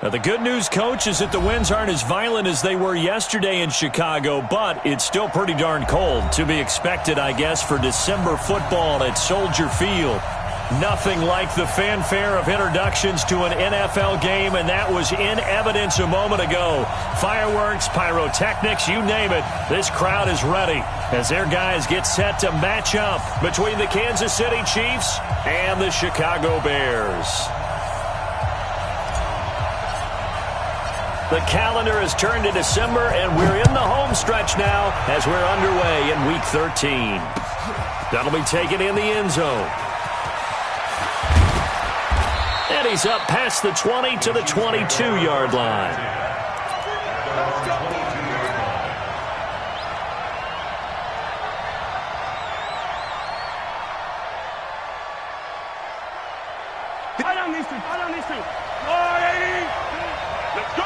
Now, the good news, Coach, is that the winds aren't as violent as they were yesterday in Chicago, but it's still pretty darn cold. To be expected, I guess, for December football at Soldier Field. Nothing like the fanfare of introductions to an NFL game, and that was in evidence a moment ago. Fireworks, pyrotechnics, you name it. This crowd is ready as their guys get set to match up between the Kansas City Chiefs and the Chicago Bears. The calendar has turned to December, and we're in the home stretch now as we're underway in Week 13. That'll be taken in the end zone. And he's up past the 20 to the 22-yard line. Let's go.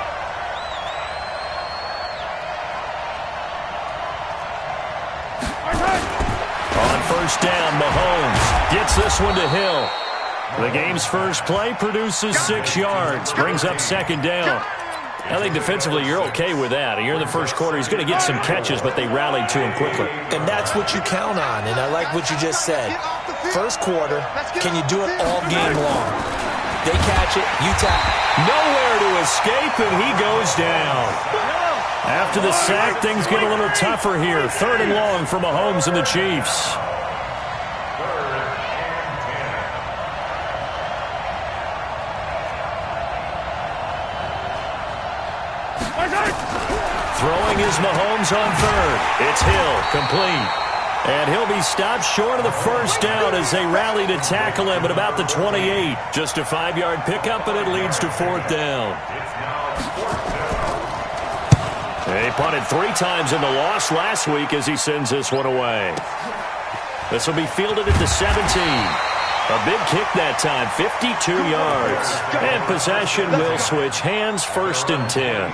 On first down, Mahomes gets this one to Hill. The game's first play produces 6 yards, brings up second down. I think defensively you're okay with that. Here in the first quarter, he's going to get some catches, but they rallied to him quickly. And that's what you count on, and I like what you just said. First quarter, can you do it all game long? They catch it, you tap. Nowhere to escape, and he goes down. After the sack, things get a little tougher here. 3rd and long for Mahomes and the Chiefs. Throwing is Mahomes on 3rd. It's Hill, complete. And he'll be stopped short of the first down as they rally to tackle him at about the 28. Just a 5-yard pickup, and it leads to 4th down. They punted 3 times in the loss last week as he sends this one away. This will be fielded at the 17. A big kick that time, 52 yards. And possession will switch hands, 1st and 10.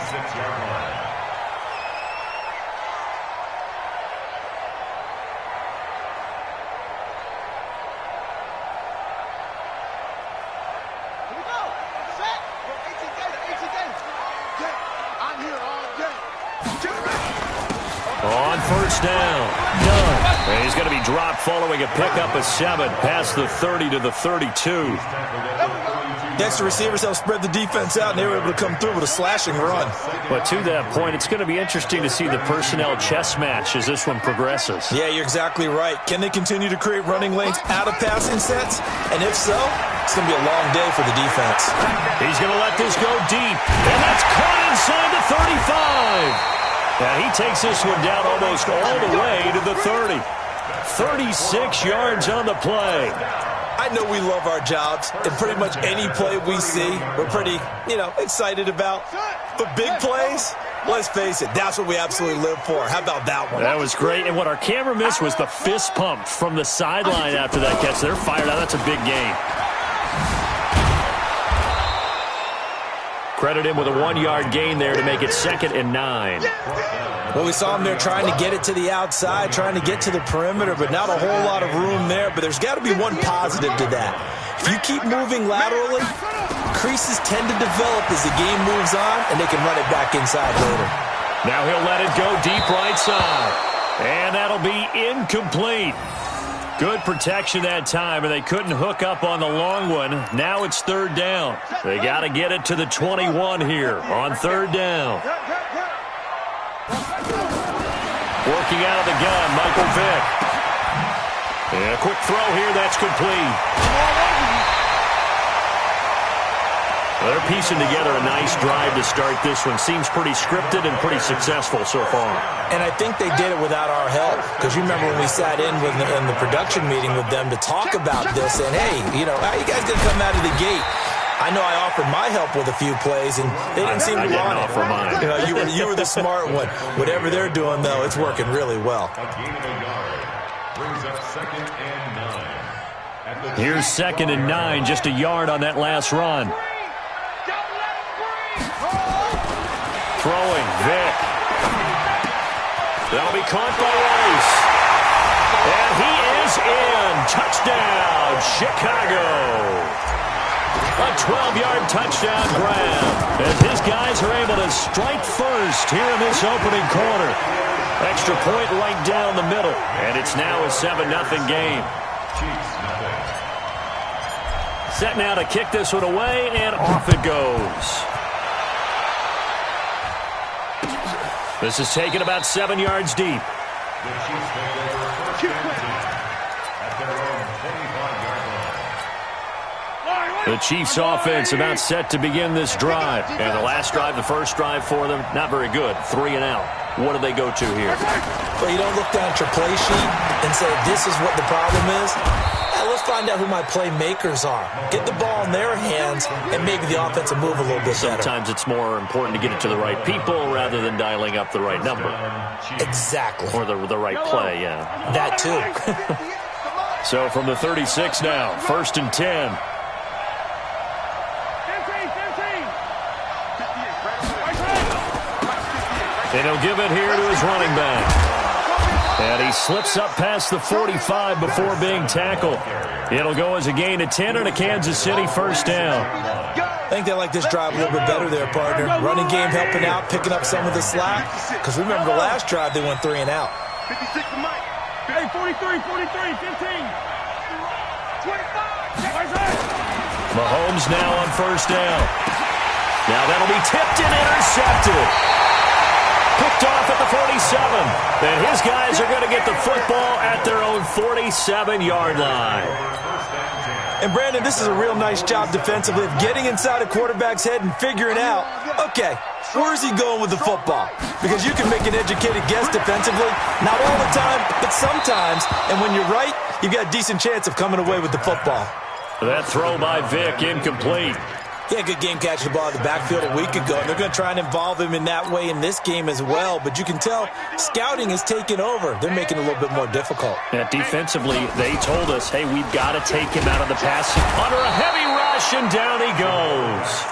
On first down, done. And he's going to be dropped following a pickup of 7 past the 30 to the 32. Next, the receivers help spread the defense out, and they were able to come through with a slashing run. But to that point, it's going to be interesting to see the personnel chess match as this one progresses. Yeah, you're exactly right. Can they continue to create running lanes out of passing sets? And if so, it's going to be a long day for the defense. He's going to let this go deep, and that's caught inside the 35. Now he takes this one down almost all the way to the 30. 36 yards on the play. I know we love our jobs, and pretty much any play we see, we're pretty, excited about. But big plays, let's face it, that's what we absolutely live for. How about that one? That was great, and what our camera missed was the fist pump from the sideline after that catch. They're fired out. That's a big gain. Credit him with a 1-yard gain there to make it 2nd and 9. Well, we saw him there trying to get it to the outside, trying to get to the perimeter, but not a whole lot of room there. But there's got to be one positive to that. If you keep moving laterally, creases tend to develop as the game moves on, and they can run it back inside later. Now he'll let it go deep right side. And that'll be incomplete. Good protection that time, and they couldn't hook up on the long one. Now it's 3rd down. They got to get it to the 21 here on 3rd down. Working out of the gun, Michael Vick. And a quick throw here, that's complete. They're piecing together a nice drive to start this one. Seems pretty scripted and pretty successful so far. And I think they did it without our help. Because you remember when we sat in the production meeting with them to talk about this. And, hey, how you guys going to come out of the gate? I know I offered my help with a few plays, and they didn't seem to want it. Offer mine. You were the smart one. Whatever they're doing, though, it's working really well. Here's 2nd and 9, just a yard on that last run. Throwing, Vick. That'll be caught by Rice. And he is in. Touchdown, Chicago. A 12-yard touchdown grab. As his guys are able to strike first here in this opening quarter. Extra point right down the middle. And it's now a 7-0 game. Set now to kick this one away, and off it goes. This is taken about 7 yards deep. The Chiefs offense about set to begin this drive. And the last drive, the first drive for them, not very good. 3 and out. What do they go to here? Well, you don't look down at your play sheet and say, this is what the problem is. Let's find out who my playmakers are. Get the ball in their hands and maybe the offense will move a little bit better. Sometimes it's more important to get it to the right people rather than dialing up the right number. Exactly. Or the right play, yeah. That too. So from the 36 now, 1st and 10. And he'll give it here to his running back. And he slips up past the 45 before being tackled. It'll go as a gain of 10 and a Kansas City first down. I think they like this drive a little bit better there, partner. Running game helping out, picking up some of the slack. Because remember the last drive, they went 3 and out. 56 to Mike. Hey, 43, 15. 25. Mahomes now on first down. Now that'll be tipped and intercepted. Picked off at the 47. And his guys are going to get the football at their own 47-yard line. And, Brandon, this is a real nice job defensively of getting inside a quarterback's head and figuring out, okay, where's he going with the football? Because you can make an educated guess defensively. Not all the time, but sometimes. And when you're right, you've got a decent chance of coming away with the football. That throw by Vick, incomplete. He had a good game catching the ball in the backfield a week ago, and they're going to try and involve him in that way in this game as well. But you can tell scouting is taking over. They're making it a little bit more difficult. Yeah, defensively, they told us, hey, we've got to take him out of the pass. Under a heavy rush, and down he goes.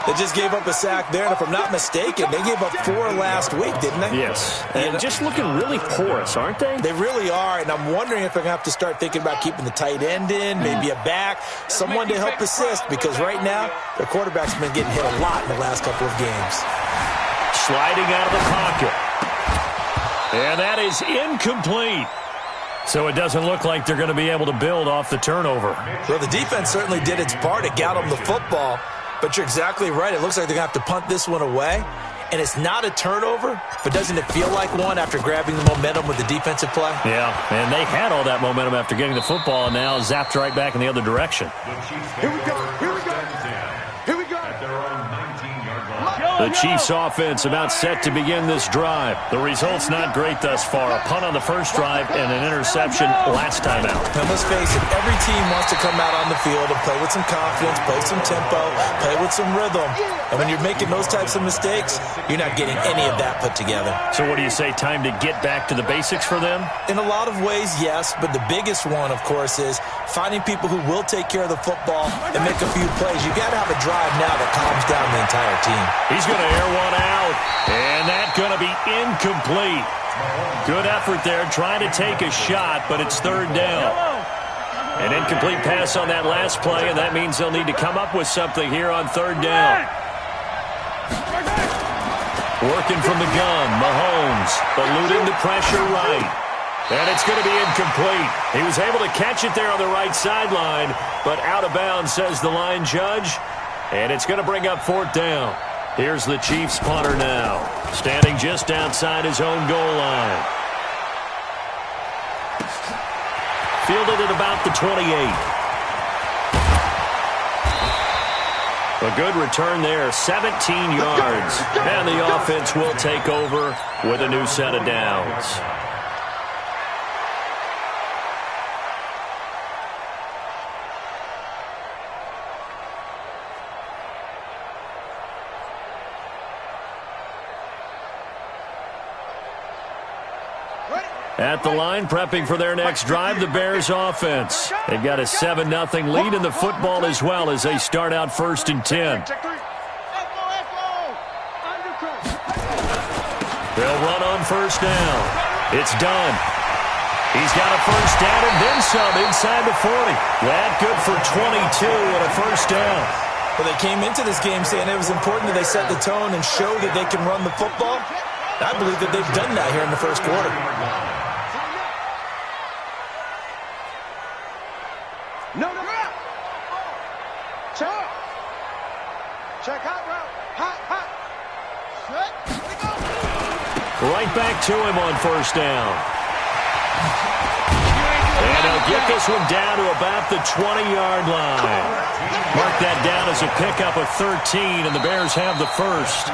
They just gave up a sack there, and if I'm not mistaken, they gave up 4 last week, didn't they? Yes. And just looking really porous, aren't they? They really are, and I'm wondering if they're going to have to start thinking about keeping the tight end in, maybe a back, someone to help assist, because right now, their quarterback's been getting hit a lot in the last couple of games. Sliding out of the pocket. And that is incomplete. So it doesn't look like they're going to be able to build off the turnover. Well, the defense certainly did its part. It got them the football. But you're exactly right. It looks like they're going to have to punt this one away. And it's not a turnover, but doesn't it feel like one after grabbing the momentum with the defensive play? Yeah, and they had all that momentum after getting the football, and now zapped right back in the other direction. Here we go. The Chiefs offense about set to begin this drive. The result's not great thus far. A punt on the first drive and an interception last time out. And let's face it, every team wants to come out on the field and play with some confidence, play some tempo, play with some rhythm. And when you're making those types of mistakes, you're not getting any of that put together. So what do you say, time to get back to the basics for them? In a lot of ways, yes. But the biggest one, of course, is finding people who will take care of the football and make a few plays. You got to have a drive now that calms down the entire team. He's going to air one out, and that's going to be incomplete. Good effort there, trying to take a shot, but it's third down. An incomplete pass on that last play, and that means they'll need to come up with something here on third down. Working from the gun, Mahomes, eluding the pressure right. And it's going to be incomplete. He was able to catch it there on the right sideline, but out of bounds, says the line judge. And it's going to bring up fourth down. Here's the Chiefs punter now, standing just outside his own goal line. Fielded at about the 28. A good return there, 17 yards. And the offense will take over with a new set of downs. At the line, prepping for their next drive, the Bears offense. They've got a 7-0 lead in the football as well as they start out 1st and 10. They'll run on first down. It's done. He's got a first down and then some inside the 40. That good for 22 and a first down. Well, they came into this game saying it was important that they set the tone and show that they can run the football. I believe that they've done that here in the first quarter. No. Check hot route. Hot. Set. Right back to him on first down. And they'll get this one down to about the 20-yard line. Mark that down as a pickup of 13, and the Bears have the first.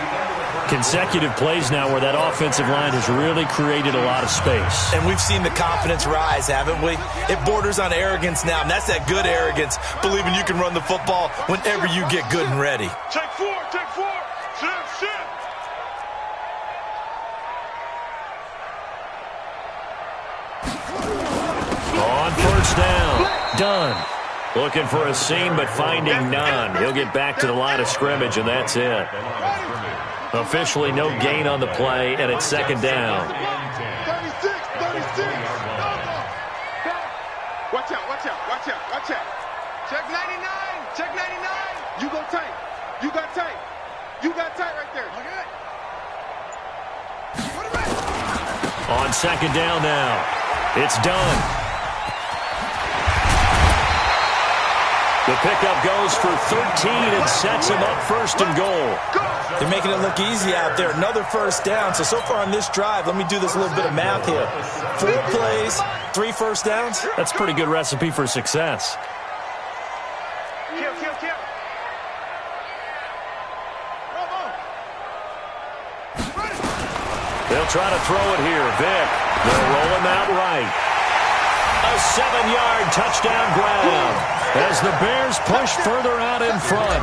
Consecutive plays now where that offensive line has really created a lot of space. And we've seen the confidence rise, haven't we? It borders on arrogance now, and that's that good arrogance, believing you can run the football whenever you get good and ready. Take four. Sit. On first down, done. Looking for a seam, but finding none. He'll get back to the line of scrimmage, and that's it. Officially no gain on the play, and it's second down. 36. Watch out. Check 99. You go tight. You got tight right there. Okay. On second down now. It's done. The pickup goes for 13 and sets him up first and goal. They're making it look easy out there. Another first down. So far on this drive, let me do this little bit of math here. 4 plays, 3 first downs. That's a pretty good recipe for success. Kill. They'll try to throw it here. Vic, they'll roll him out right. A 7-yard touchdown grab as the Bears push further out in front.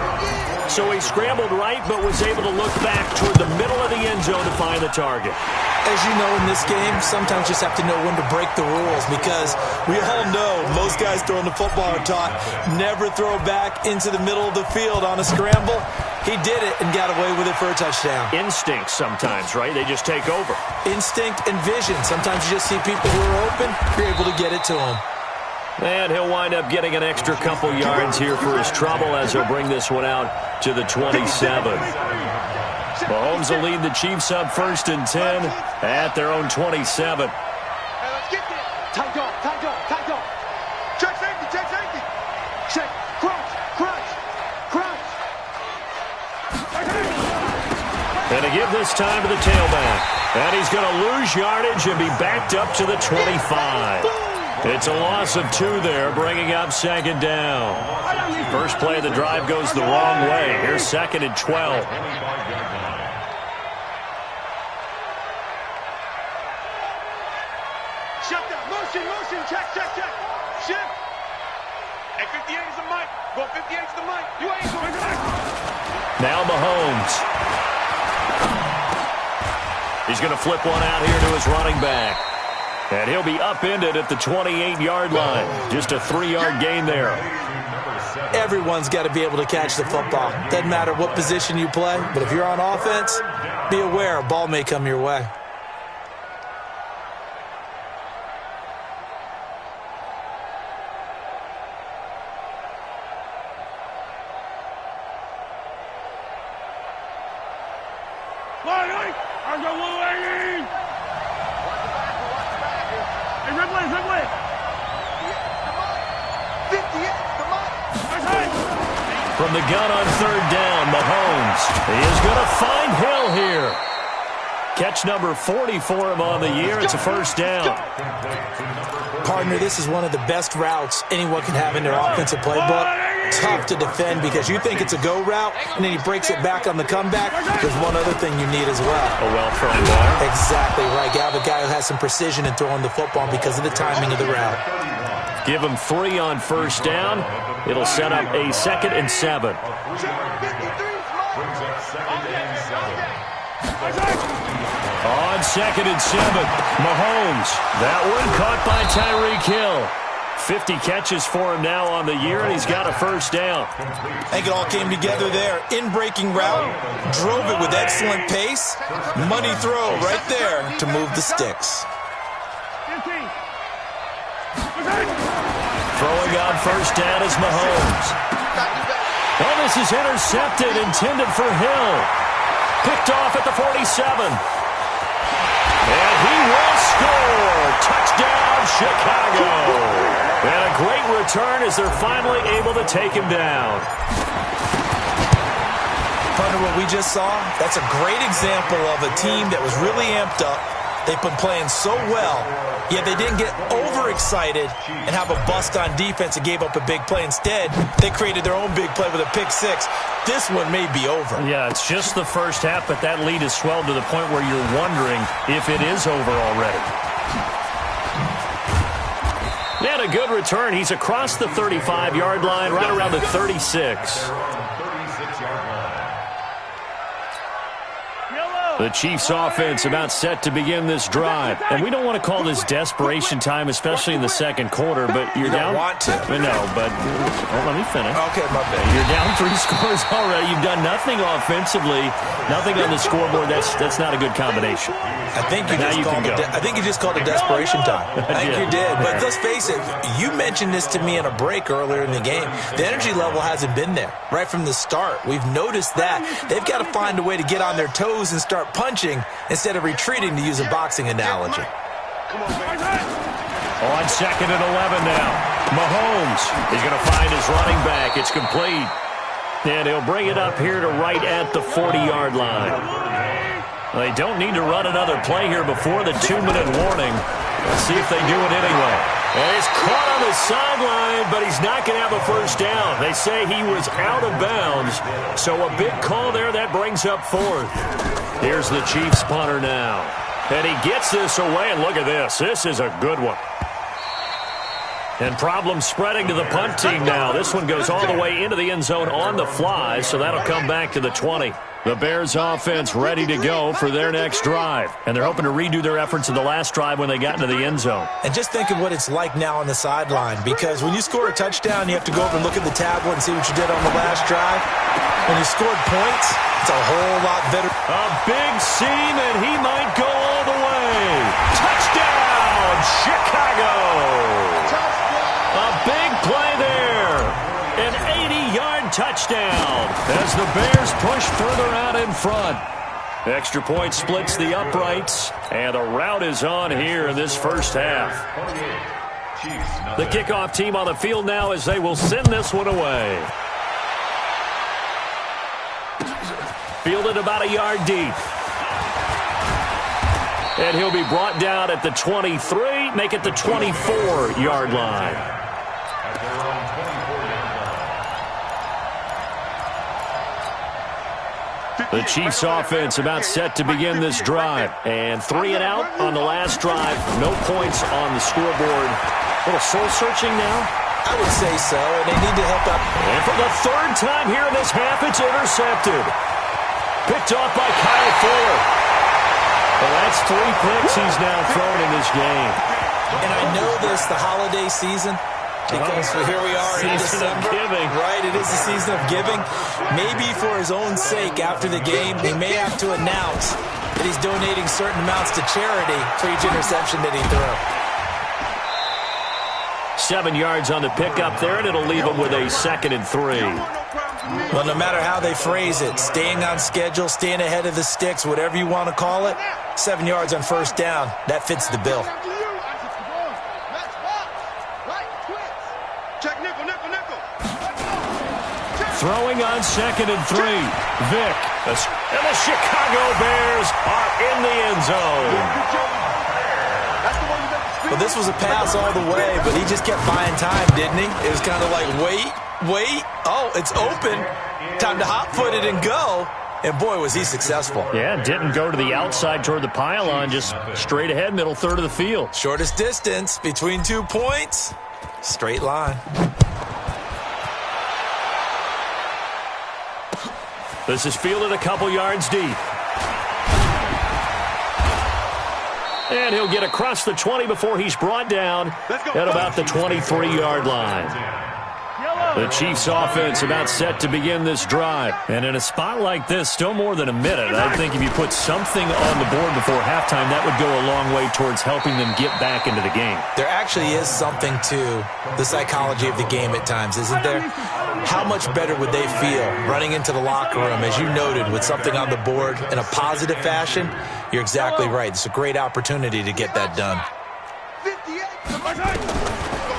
So he scrambled right but was able to look back toward the middle of the end zone to find the target. As you know, in this game, sometimes you just have to know when to break the rules, because we all know most guys throwing the football are taught never throw back into the middle of the field on a scramble. He did it and got away with it for a touchdown. Instinct sometimes, right? They just take over. Instinct and vision. Sometimes you just see people who are open, you're able to get it to them. And he'll wind up getting an extra couple yards here for his trouble as he'll bring this one out to the 27. Mahomes will lead the Chiefs up first and 10 at their own 27. Hey, let's get there. Tight dog. Check safety. Check. Crunch. And to give this time to the tailback. And he's going to lose yardage and be backed up to the 25. It's a loss of 2 there, bringing up second down. First play of the drive goes the wrong way. Here's second and 12. Shut down. Motion. Check. Shift. Hey, 58 is the mic. Go 58 is the mic. You ain't going back. Now Mahomes. He's going to flip one out here to his running back. And he'll be upended at the 28-yard line. Just a 3-yard gain there. Everyone's got to be able to catch the football. Doesn't matter what position you play, but if you're on offense, be aware a ball may come your way. From the gun on third down, Mahomes. He is going to find Hill here. Catch number 40 for him on the year. It's a first down. Partner, this is one of the best routes anyone can have in their offensive playbook. Tough to defend because you think it's a go route, and then he breaks it back on the comeback. There's one other thing you need as well. A well-thrown ball. Exactly right. You have a guy who has some precision in throwing the football because of the timing of the route. Give him 3 on first down. It'll set up a second and 7. On second and 7, Mahomes. That one caught by Tyreek Hill. 50 catches for him now on the year, and he's got a first down. I think it all came together there. In-breaking route, drove it with excellent pace. Money throw right there to move the sticks. Throwing on first down is Mahomes. Oh, this is intercepted, intended for Hill. Picked off at the 47. And he will score. Touchdown, Chicago. And a great return as they're finally able to take him down. Partner, what we just saw, that's a great example of a team that was really amped up. They've been playing so well, yet they didn't get overexcited and have a bust on defense and gave up a big play. Instead, they created their own big play with a pick six. This one may be over. Yeah, it's just the first half, but that lead has swelled to the point where you're wondering if it is over already. And a good return. He's across the 35-yard line, right around the 36. The Chiefs offense about set to begin this drive. And we don't want to call this desperation time, especially in the second quarter, but you're down. You don't want to. No, but let me finish. Okay, my bad. You're down 3 scores already. You've done nothing offensively, nothing on the scoreboard. That's not a good combination. I think you just called it desperation time. I think you did. But let's face it, you mentioned this to me in a break earlier in the game. The energy level hasn't been there right from the start. We've noticed that. They've got to find a way to get on their toes and start punching instead of retreating, to use a boxing analogy. On second and 11 now. Mahomes is going to find his running back. It's complete. And he'll bring it up here to right at the 40-yard line. They don't need to run another play here before the 2-minute warning. Let's see if they do it anyway. And he's caught on the sideline, but he's not going to have a first down. They say he was out of bounds. So a big call there that brings up fourth. Here's the Chiefs punter now. And he gets this away, and look at this. This is a good one. And problems spreading to the punt team now. This one goes all the way into the end zone on the fly, so that'll come back to the 20. The Bears offense ready to go for their next drive. And they're hoping to redo their efforts in the last drive when they got into the end zone. And just think of what it's like now on the sideline, because when you score a touchdown, you have to go over and look at the tablet and see what you did on the last drive. When you scored points, it's a whole lot better. A big seam, and he might go all the way. Touchdown, Chicago! A big play there. An 80-yard touchdown as the Bears push further out in front. Extra point splits the uprights, and the route is on here in this first half. The kickoff team on the field now as they will send this one away. Fielded about a yard deep. And he'll be brought down at the 23, make it the 24-yard line. The Chiefs offense about set to begin this drive. And 3 and out on the last drive. No points on the scoreboard. A little soul-searching now? I would say so, and they need to help out. And for the third time here in this half, it's intercepted. Picked off by Kyle Fuller. Well, that's 3 picks he's now thrown in this game. And I know this, the holiday season, because here we are in December. Giving. Right, it is the season of giving. Maybe for his own sake after the game, he may have to announce that he's donating certain amounts to charity for each interception that he threw. 7 yards on the pickup there, and it'll leave him with a 2nd and 3. Well, no matter how they phrase it, staying on schedule, staying ahead of the sticks, whatever you want to call it, 7 yards on first down, that fits the bill. Throwing on 2nd and 3. Vick. And the Chicago Bears are in the end zone. Well, this was a pass all the way, but he just kept buying time, didn't he? It was kind of like, wait. Oh, it's open. Time to hot-foot it and go. And, boy, was he successful. Yeah, didn't go to the outside toward the pylon, just straight ahead, middle third of the field. Shortest distance between 2 points. Straight line. This is fielded a couple yards deep. And he'll get across the 20 before he's brought down at about the 23-yard line. The Chiefs offense about set to begin this drive. And in a spot like this, still more than a minute, I think if you put something on the board before halftime, that would go a long way towards helping them get back into the game. There actually is something to the psychology of the game at times, isn't there? how much better would they feel running into the locker room, as you noted, with something on the board in a positive fashion? You're exactly right. It's a great opportunity to get that done.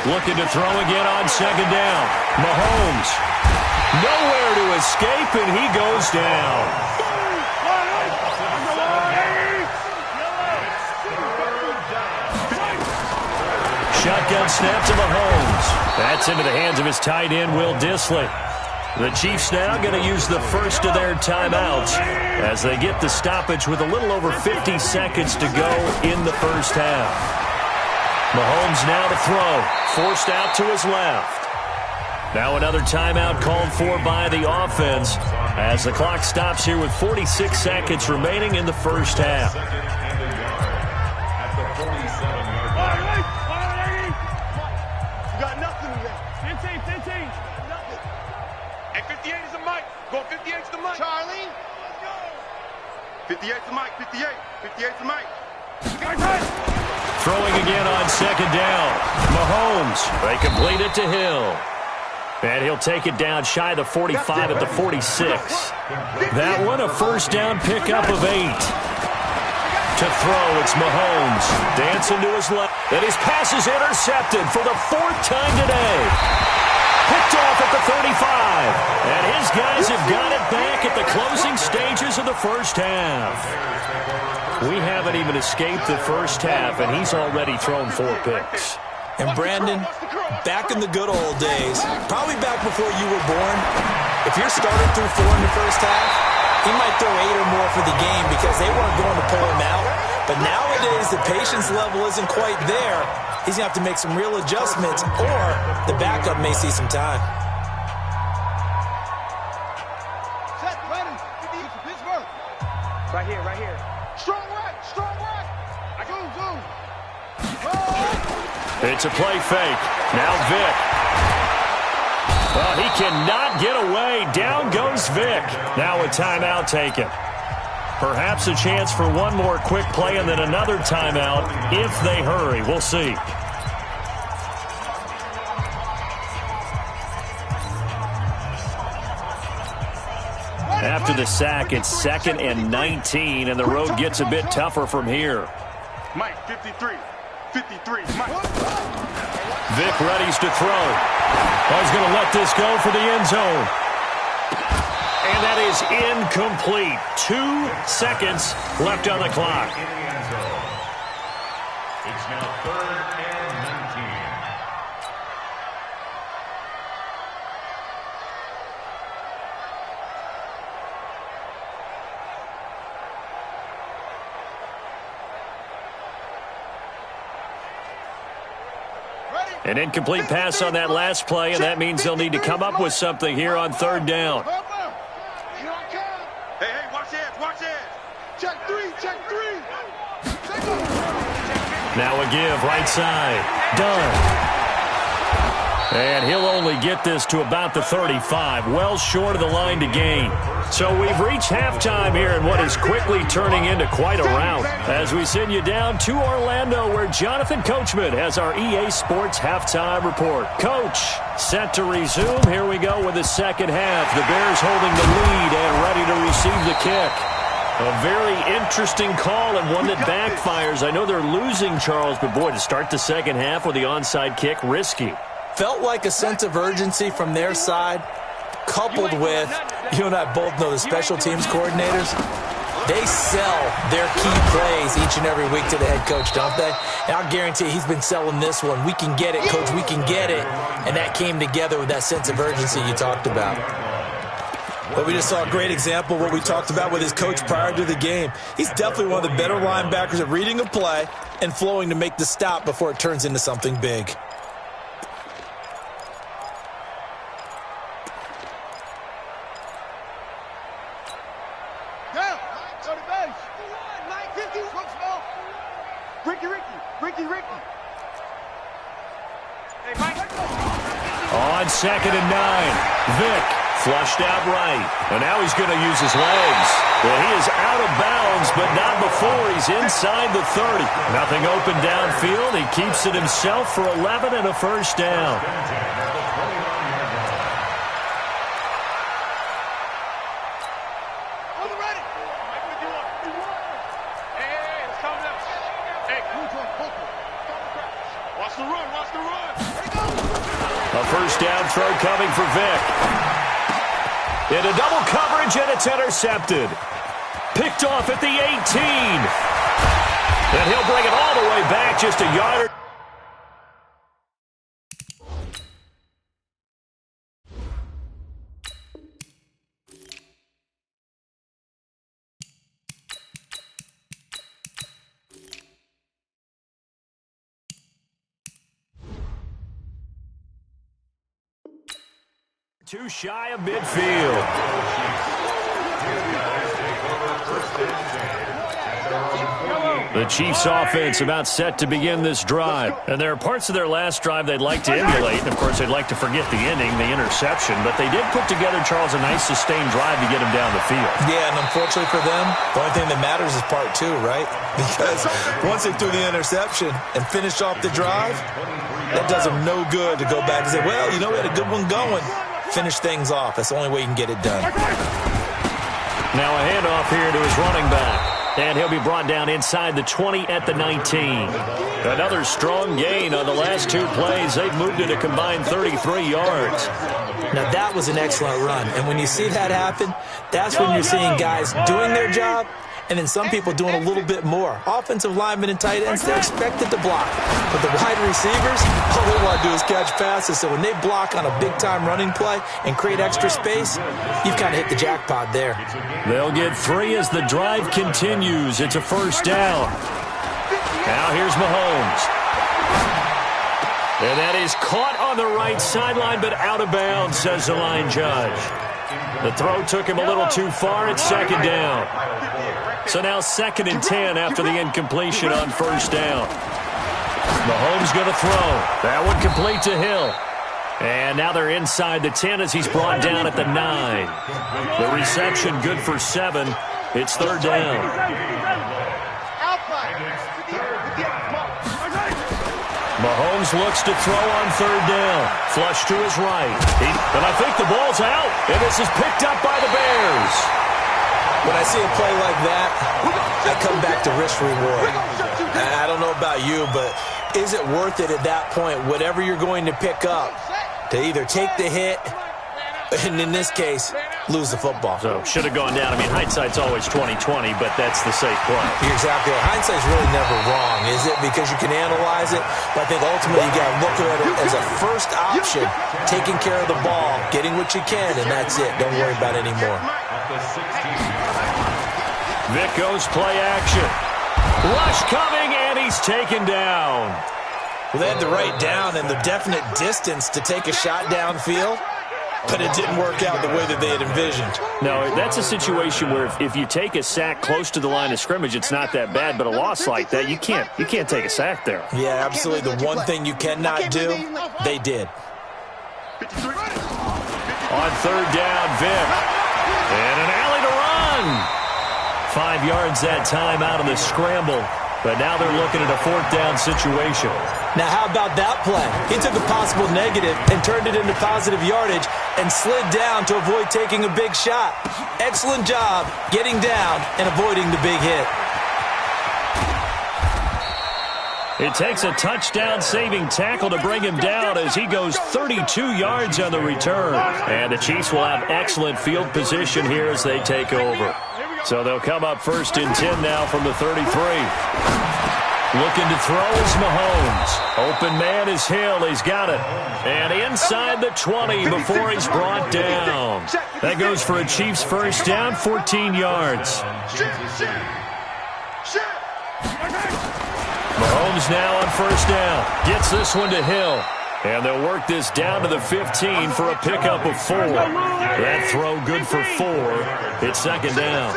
Looking to throw again on second down. Mahomes. Nowhere to escape, and he goes down. Shotgun snap to Mahomes. That's into the hands of his tight end, Will Dissly. The Chiefs now going to use the first of their timeouts as they get the stoppage with a little over 50 seconds to go in the first half. Mahomes now to throw. Forced out to his left. Now another timeout called for by the offense as the clock stops here with 46 seconds remaining in the first half. Hey, 58 is the mic. Go 58 is the mic. Charlie. 58 is the mic. 58. 58 is the mic. Throwing again on second down. Mahomes. They complete it to Hill. And he'll take it down shy of the 45 at the 46. That one a first down pickup of 8. To throw, it's Mahomes. Dancing to his left. And his pass is intercepted for the 4th time today. Picked off at the 35. And his guys have got it back at the closing stages of the first half. We haven't even escaped the first half, and he's already thrown 4 picks. And Brandon, back in the good old days, probably back before you were born, if you're starting through 4 in the first half, he might throw 8 or more for the game because they weren't going to pull him out. But nowadays, the patience level isn't quite there. He's going to have to make some real adjustments, or the backup may see some time. Set, ready. Pittsburgh. Right here, right here. Strong right, strong right. I go, zoom. It's a play fake. Now Vic. Well, he cannot get away. Down goes Vic. Now a timeout taken. Perhaps a chance for one more quick play and then another timeout if they hurry. We'll see. After the sack, it's 2nd and 19, and the road gets a bit tougher from here. Mike, 53. 53. Mike. Vic readies to throw. He's going to let this go for the end zone. And that is incomplete. 2 seconds left on the clock. It's now 3rd and 19. An incomplete pass on that last play, and that means they'll need to come up with something here on 3rd down. Hey, watch edge, watch edge. Check 3, check 3. Now a give, right side. Done. And he'll only get this to about the 35, well short of the line to gain. So we've reached halftime here in what is quickly turning into quite a rout. As we send you down to Orlando, where Jonathan Coachman has our EA Sports halftime report. Coach, set to resume. Here we go with the second half. The Bears holding the lead and ready to receive the kick. A very interesting call and one that backfires. I know they're losing, Charles, but boy, to start the second half with the onside kick, risky. Felt like a sense of urgency from their side, coupled with, you and I both know the special teams coordinators, they sell their key plays each and every week to the head coach, don't they? And I'll guarantee he's been selling this one. We can get it, coach, we can get it. And that came together with that sense of urgency you talked about. But we just saw a great example of what we talked about with his coach prior to the game. He's definitely one of the better linebackers at reading a play and flowing to make the stop before it turns into something big. Ricky. Hey, Mike. On 2nd and 9, Vic flushed out right. And now he's going to use his legs. Well, he is out of bounds, but not before he's inside the 30. Nothing open downfield. He keeps it himself for 11 and a first down. the run. Watch the run. A first down throw coming for Vick. Into double coverage, and it's intercepted. Picked off at the 18. And he'll bring it all the way back just a yard. Too shy of midfield. The Chiefs' offense about set to begin this drive. And there are parts of their last drive they'd like to emulate. And, of course, they'd like to forget the ending, the interception. But they did put together, Charles, a nice sustained drive to get them down the field. Yeah, and unfortunately for them, the only thing that matters is part two, right? Because once they threw the interception and finished off the drive, that does them no good to go back and say, well, you know, we had a good one going. Finish things off. That's the only way you can get it done. Now a handoff here to his running back. And he'll be brought down inside the 20 at the 19. Another strong gain on the last two plays. They've moved it a combined 33 yards. Now that was an excellent run. And when you see that happen, that's when you're seeing guys doing their job and then some people doing a little bit more. Offensive linemen and tight ends, they're expected to block. But the wide receivers, all they want to do is catch passes. So when they block on a big-time running play and create extra space, you've kind of hit the jackpot there. They'll get 3 as the drive continues. It's a first down. Now here's Mahomes. And that is caught on the right sideline, but out of bounds, says the line judge. The throw took him a little too far. It's second down. So now 2nd and 10 after the incompletion on first down. Mahomes going to throw. That one complete to Hill. And now they're inside the 10 as he's brought down at the 9. The reception good for 7. It's third down. Mahomes looks to throw on third down. Flush to his right. And I think the ball's out. And this is picked up by the Bears. When I see a play like that, I come back to risk reward. I don't know about you, but is it worth it at that point, whatever you're going to pick up, to either take the hit, and in this case, lose the football? So should have gone down. I mean, hindsight's always 20/20, but that's the safe play. You're exactly right. Hindsight's really never wrong, is it? Because you can analyze it, but I think ultimately you got to look at it as a first option, taking care of the ball, getting what you can, and that's it. Don't worry about it anymore. Vick goes play action. Rush coming, and he's taken down. Well, they had the right down and the definite distance to take a shot downfield, but it didn't work out the way that they had envisioned. No, that's a situation where if you take a sack close to the line of scrimmage, it's not that bad, but a loss like that, you can't take a sack there. Yeah, absolutely. The one thing you cannot do, they did. On third down, Vick. And an alley to run. 5 yards that time out of the scramble. But now they're looking at a fourth down situation. Now, how about that play? He took a possible negative and turned it into positive yardage and slid down to avoid taking a big shot. Excellent job getting down and avoiding the big hit. It takes a touchdown-saving tackle to bring him down as he goes 32 yards on the return. And the Chiefs will have excellent field position here as they take over. So they'll come up 1st and 10 now from the 33. Looking to throw is Mahomes. Open man is Hill. He's got it. And inside the 20 before he's brought down. That goes for a Chiefs first down, 14 yards. Mahomes now on first down. Gets this one to Hill. And they'll work this down to the 15 for a pickup of 4. That throw good for 4. It's second down.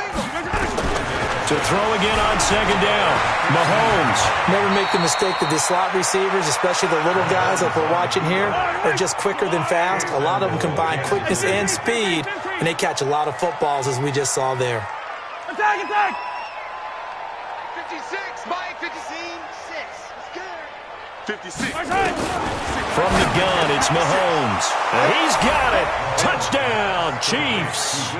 To throw again on second down. Mahomes. Never make the mistake that the slot receivers, especially the little guys like we're watching here, are just quicker than fast. A lot of them combine quickness and speed, and they catch a lot of footballs as we just saw there. Attack, attack! 56, Mike, 56. 56. From the gun, it's Mahomes. And he's got it. Touchdown, Chiefs.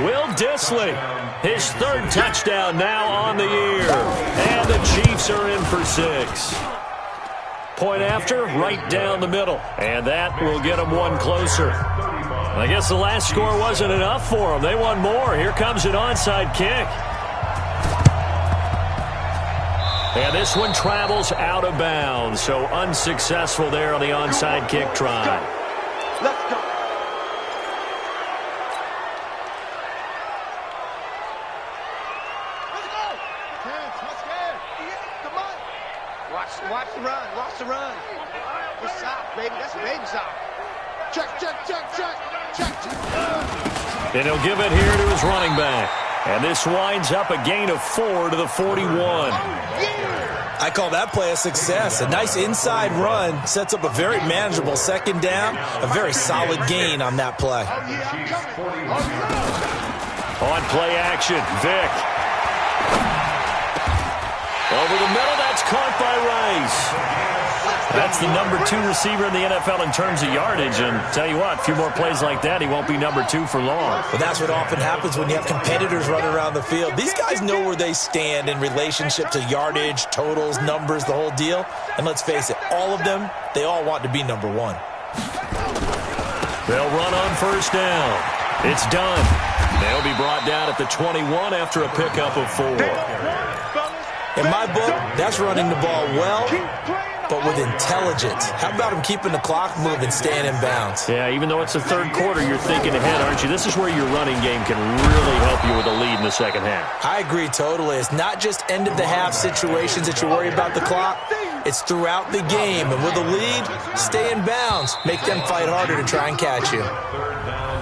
Will Dissly, his 3rd touchdown now on the year. And the Chiefs are in for 6. Point after, right down the middle. And that will get them one closer. I guess the last score wasn't enough for them. They want more. Here comes an onside kick. And this one travels out of bounds. So unsuccessful there on the onside kick try. Let's go. Watch the run. Watch the run. We're soft, baby. That's baby soft. Check. And he'll give it here to his running back. And this winds up a gain of 4 to the 41. I call that play a success. A nice inside run sets up a very manageable second down. A very solid gain on that play. On play action, Vick. Over the middle, that's caught by Rice. That's the number 2 receiver in the NFL in terms of yardage. And tell you what, a few more plays like that, he won't be number 2 for long. Well, that's what often happens when you have competitors running around the field. These guys know where they stand in relationship to yardage, totals, numbers, the whole deal. And let's face it, all of them, they all want to be number 1. They'll run on first down. It's done. They'll be brought down at the 21 after a pickup of 4. In my book, that's running the ball well, but with intelligence. How about him keeping the clock moving, staying in bounds? Yeah, even though it's the third quarter, you're thinking ahead, aren't you? This is where your running game can really help you with a lead in the second half. I agree totally. It's not just end-of-the-half situations that you worry about the clock. It's throughout the game. And with a lead, stay in bounds. Make them fight harder to try and catch you.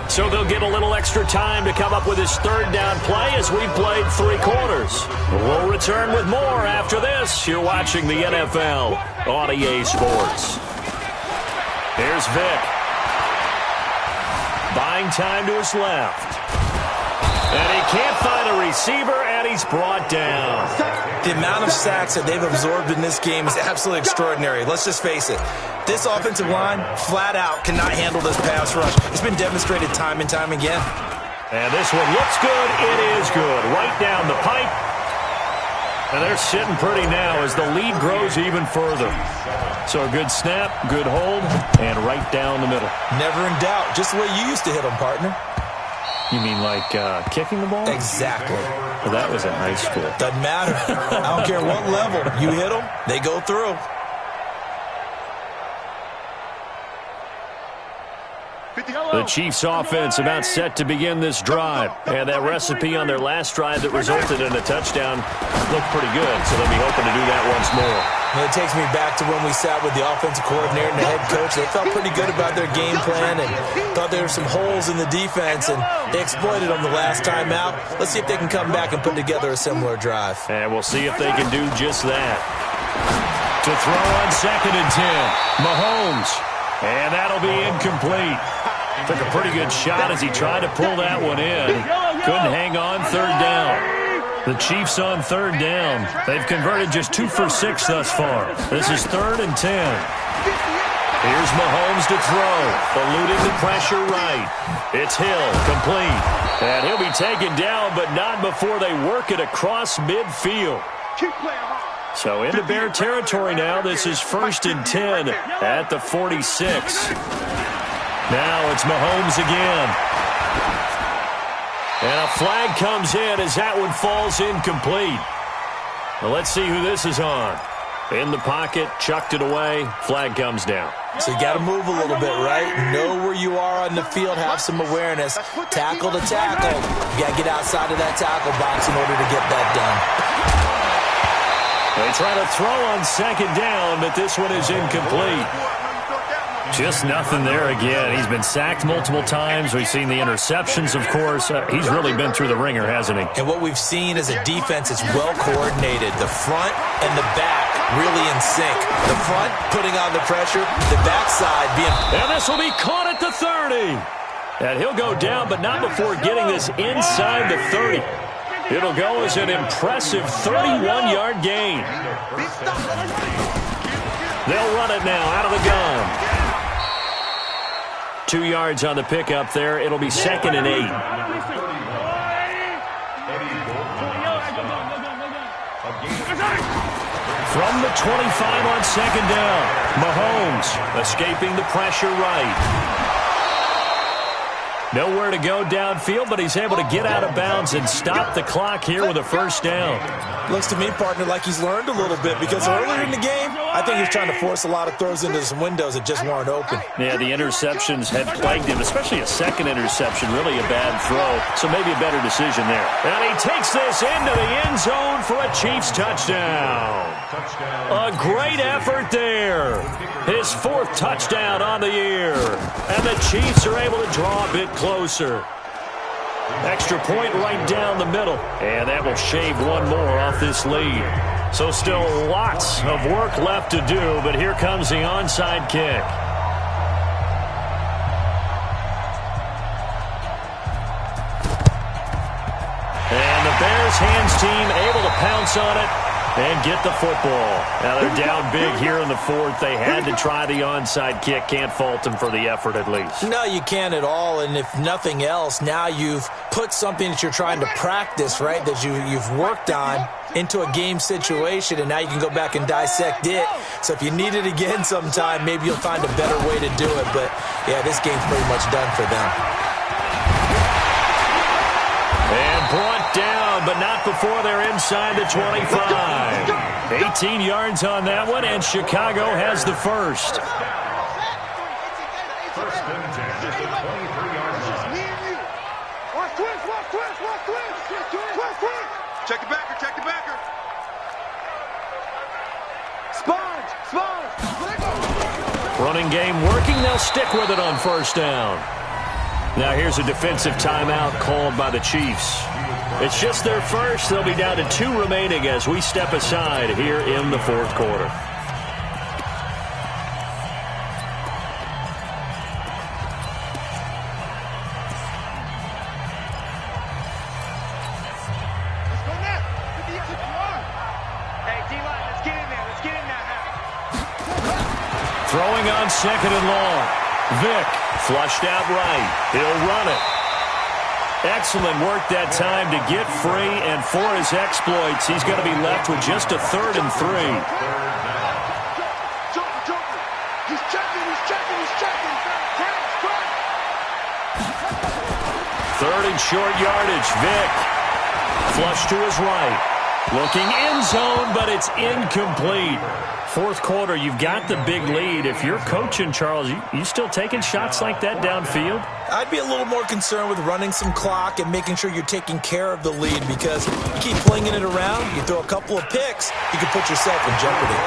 So they'll get a little extra time to come up with his third down play as we've played 3 quarters. We'll return with more after this. You're watching the NFL on EA Sports. Here's Vick. Buying time to his left. And he can't find a receiver, and he's brought down. The amount of sacks that they've absorbed in this game is absolutely extraordinary. Let's just face it. This offensive line, flat out, cannot handle this pass rush. It's been demonstrated time and time again. And this one looks good. It is good. Right down the pipe. And they're sitting pretty now as the lead grows even further. So a good snap, good hold, and right down the middle. Never in doubt. Just the way you used to hit them, partner. You mean like kicking the ball? Exactly. Well, that was in high school. Doesn't matter. I don't care what level. You hit them, they go through. The Chiefs offense about set to begin this drive. And that recipe on their last drive that resulted in a touchdown looked pretty good. So they'll be hoping to do that once more. Well, it takes me back to when we sat with the offensive coordinator and the head coach. They felt pretty good about their game plan and thought there were some holes in the defense, and they exploited them the last time out. Let's see if they can come back and put together a similar drive. And we'll see if they can do just that. To throw on 2nd and 10, Mahomes. And that'll be incomplete. Took a pretty good shot as he tried to pull that one in. Couldn't hang on 3rd down. The Chiefs on 3rd down. They've converted just 2 for 6 thus far. This is 3rd and 10. Here's Mahomes to throw. Eluding the pressure right. It's Hill, complete. And he'll be taken down, but not before they work it across midfield. So into Bear territory now. This is 1st and 10 at the 46. Now it's Mahomes again. And a flag comes in as that one falls incomplete. Well, let's see who this is on. In the pocket, chucked it away, flag comes down. So you got to move a little bit, right? Know where you are on the field, have some awareness. Tackle to tackle. You got to get outside of that tackle box in order to get that done. They try to throw on 2nd down, but this one is incomplete. Just nothing there again. He's been sacked multiple times. We've seen the interceptions, of course. He's really been through the ringer, hasn't he? And what we've seen is a defense that's well coordinated. The front and the back really in sync. The front putting on the pressure, the backside being... And this will be caught at the 30. And he'll go down, but not before getting this inside the 30. It'll go as an impressive 31-yard gain. They'll run it now out of the gun. 2 yards on the pickup there. It'll be 2nd and 8. From the 25 on second down, Mahomes escaping the pressure right. Nowhere to go downfield, but he's able to get out of bounds and stop the clock here with a first down. Looks to me, partner, like he's learned a little bit because earlier in the game, I think he's trying to force a lot of throws into some windows that just weren't open. Yeah, the interceptions had plagued him, especially a second interception, really a bad throw, so maybe a better decision there. And he takes this into the end zone for a Chiefs touchdown. A great effort there. His fourth touchdown on the year. And the Chiefs are able to draw a bit closer. Extra point right down the middle. And that will shave one more off this lead. So still lots of work left to do, but here comes the onside kick. And the Bears hands team able to pounce on it and get the football. Now they're down big here in the fourth. They had to try the onside kick. Can't fault them for the effort at least. No, you can't at all. And if nothing else, now you've put something that you're trying to practice, right, that you've worked on into a game situation, and now you can go back and dissect it. So if you need it again sometime, maybe you'll find a better way to do it. But, yeah, this game's pretty much done for them. And brought down, but not before they're inside the 25. 18 yards on that one, and Chicago has the first. First and 10 at the 23-yard line. Check the backer, check the backer. Sponge. Running game working. They'll stick with it on first down. Now here's a defensive timeout called by the Chiefs. It's just their first. They'll be down to 2 remaining as we step aside here in the fourth quarter. Let's go now. Hey, D-line, let's get in there. Let's get in there. Throwing on second and long. Vick flushed out right. He'll run it. Excellent work that time to get free, and for his exploits, he's going to be left with just a 3rd and 3. Joker. He's checking. 3rd and short yardage. Vick flush to his right. Looking end zone, but it's incomplete. Fourth quarter, you've got the big lead. If you're coaching, Charles, you still taking shots like that downfield? I'd be a little more concerned with running some clock and making sure you're taking care of the lead, because you keep flinging it around, you throw a couple of picks, you can put yourself in jeopardy.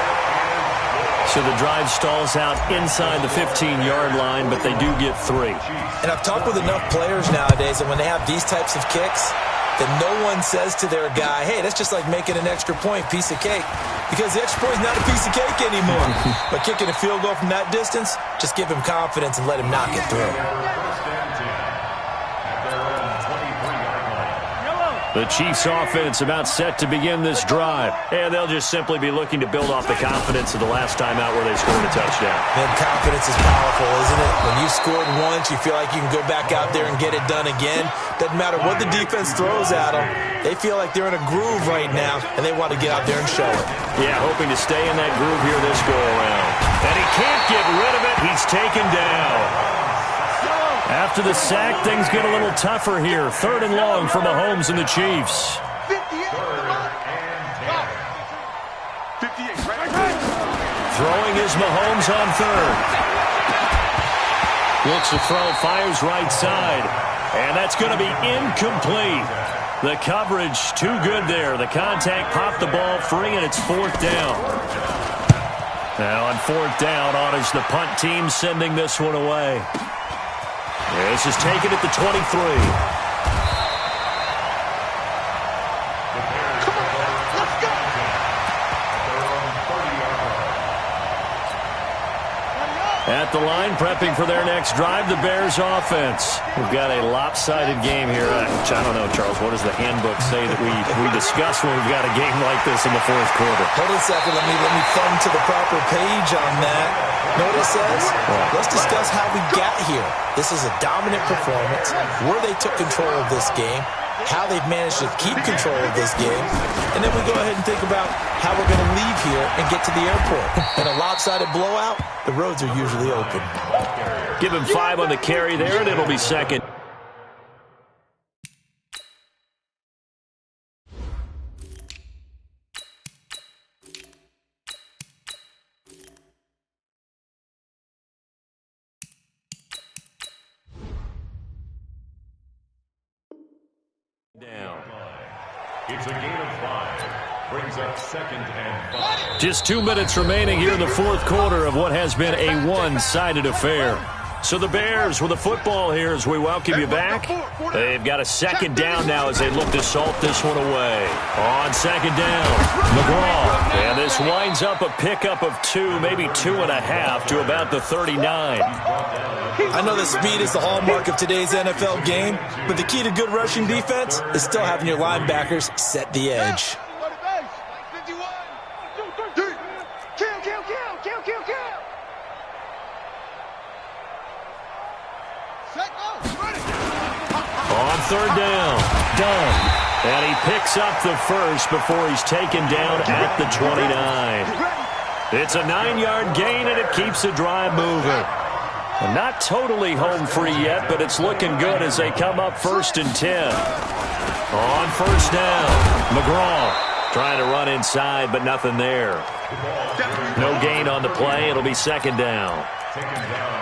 So the drive stalls out inside the 15-yard line, but they do get 3. And I've talked with enough players nowadays, and when they have these types of kicks, then no one says to their guy, hey, that's just like making an extra point, piece of cake. Because the extra point is not a piece of cake anymore. But kicking a field goal from that distance, just give him confidence and let him knock it through. The Chiefs offense about set to begin this drive. And they'll just simply be looking to build off the confidence of the last time out where they scored a touchdown. And confidence is powerful, isn't it? When you scored once, you feel like you can go back out there and get it done again. Doesn't matter what the defense throws at them. They feel like they're in a groove right now, and they want to get out there and show it. Yeah, hoping to stay in that groove here this go-around. And he can't get rid of it. He's taken down. After the sack, things get a little tougher here. 3rd and long for Mahomes and the Chiefs. 58, right? Throwing is Mahomes on 3rd. Looks to throw, fires right side. And that's going to be incomplete. The coverage too good there. The contact popped the ball free, and it's 4th down. Now on 4th down, on is the punt team sending this one away. This is taken at the 23. At the line, prepping for their next drive, the Bears offense. We've got a lopsided game here. Which I don't know, Charles, what does the handbook say that we discuss when we've got a game like this in the fourth quarter? Hold on a second. Let me thumb to the proper page on that. Know what it says? Let's discuss how we got here. This is a dominant performance, where they took control of this game, how they've managed to keep control of this game. And then we go ahead and think about how we're going to leave here and get to the airport. In a lopsided blowout, the roads are usually open. Give him 5 on the carry there, and it'll be second. Down. It's a gain of 5. Brings up 2nd and 5. Just 2 minutes remaining here in the fourth quarter of what has been a one-sided affair. So the Bears with the football here as we welcome you back. They've got a 2nd down now as they look to salt this one away. On 2nd down, McGraw. And this winds up a pickup of 2, maybe 2.5 to about the 39. I know that speed is the hallmark of today's NFL game, but the key to good rushing defense is still having your linebackers set the edge. On 3rd down, Dunn. And he picks up the first before he's taken down at the 29. It's a 9-yard gain, and it keeps the drive moving. And not totally home free yet, but it's looking good as they come up 1st and 10. On 1st down, McGraw trying to run inside, but nothing there. No gain on the play. It'll be 2nd down.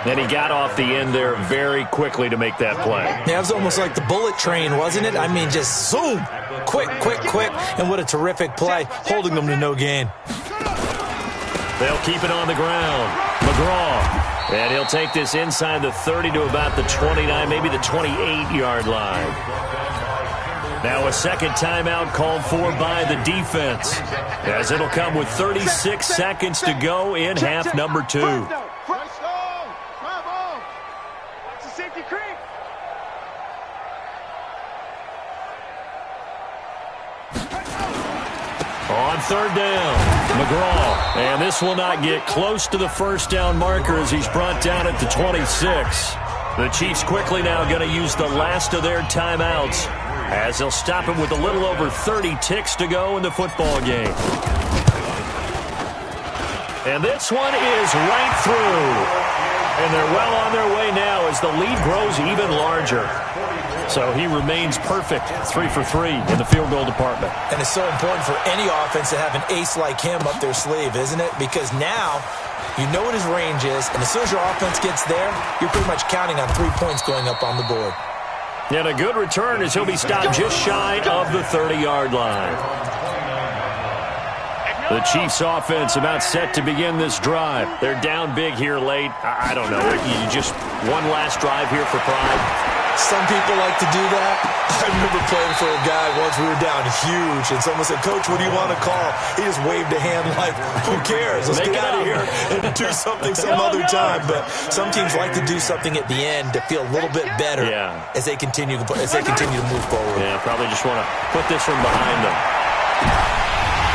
And he got off the end there very quickly to make that play. Yeah, it was almost like the bullet train, wasn't it? I mean, just zoom, quick, and what a terrific play, holding them to no gain. They'll keep it on the ground. McGraw. And he'll take this inside the 30 to about the 29, maybe the 28-yard line. Now a 2nd timeout called for by the defense, as it'll come with 36 seconds to go in half number 2. On 3rd down, McGraw. And this will not get close to the 1st down marker as he's brought down at the 26. The Chiefs quickly now going to use the last of their timeouts as they'll stop him with a little over 30 ticks to go in the football game. And this one is right through. And they're well on their way now as the lead grows even larger. So he remains perfect, 3 for 3 in the field goal department. And it's so important for any offense to have an ace like him up their sleeve, isn't it? Because now you know what his range is, and as soon as your offense gets there, you're pretty much counting on 3 points going up on the board. And a good return as he'll be stopped just shy of the 30-yard line. The Chiefs offense about set to begin this drive. They're down big here late. I don't know. You just one last drive here for pride. Some people like to do that. I remember playing for a guy once. We were down huge, and someone said, "Coach, what do you want to call?" He just waved a hand like, "Who cares? Let's get out of here and do something some other time." But some teams like to do something at the end to feel a little bit better as they continue to move forward. Yeah, probably just want to put this one behind them.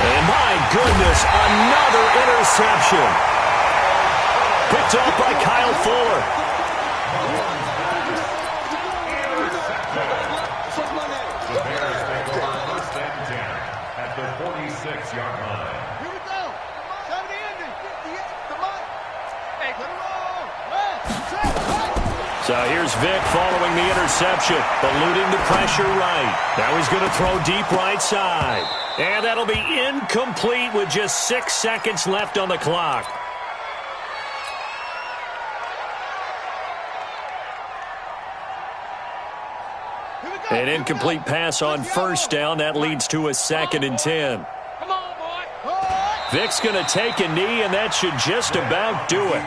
And my goodness, another interception. Picked off by Kyle Fuller. At the 46-yard line. Here we go. 70 ending. 58. Come on. Hey, put it on. So here's Vic following the interception, eluding the pressure right. Now he's going to throw deep right side. And that'll be incomplete with just 6 seconds left on the clock. An incomplete pass on 1st down. That leads to a 2nd and 10. Come on, boy. Vic's going to take a knee, and that should just about do it.